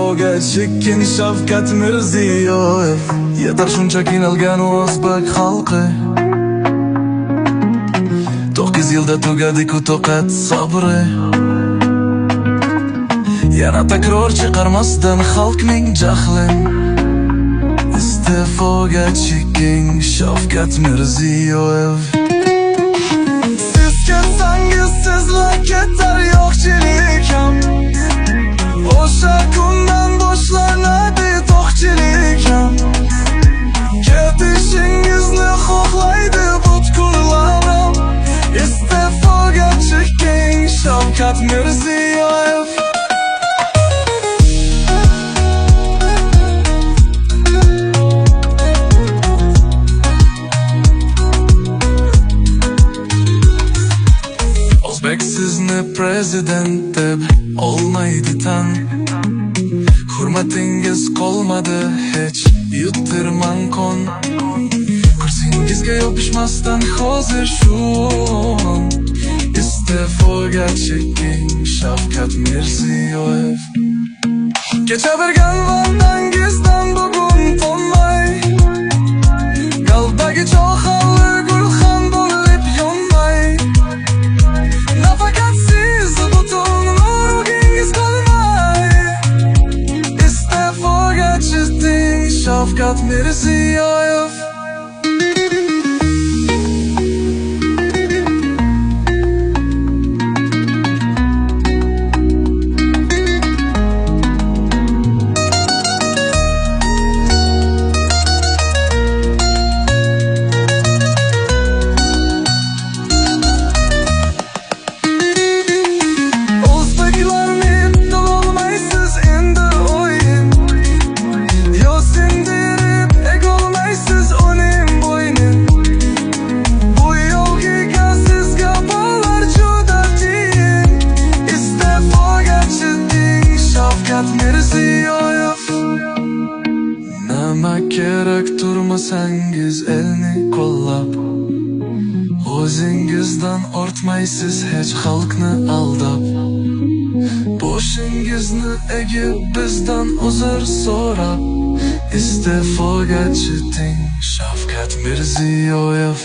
iste'foga chekkan Shavkat Mirziyoyev. Yetar shuncha qiynalgan o'zbek xalqi. 9 yilda tugadi-ku toqat sabri. Yana takror chiqarmasdan xalqning jahlin. Iste'foga chekkan Shavkat Mirziyoyev. Siz ketsangiz sizlar ketar yo'qchilik ham. O'sha kundan boshlanadi to'qchilik ham. Ketishingizni xohlaydi butkularim. Iste'foga chekkan Shavkat Mirziyoyev. O'zbek sizni prezident deb olmaydi tan. Hurmatingiz qolmadi hech yutirman qon. Kursingizga yopishmasdan hozir shu iste'foga chekkan Shavkat Mirziyoyev. Kecha bergan va'dangizdan bugun to'nmay, qalbdagi cho'xali gulxan bo'lib yonmay. Nafaqat siz butun nuringiz qolmay, iste'foga chekkan Shavkat Mirziyoyev. Nima kerak turmasangiz elni qo'llab, o'zingizdan ortmaysiz hech xalqni aldab. Boshingizni egib bizdan uzr so'rab, iste'foga chekkan Shavkat Mirziyoyev.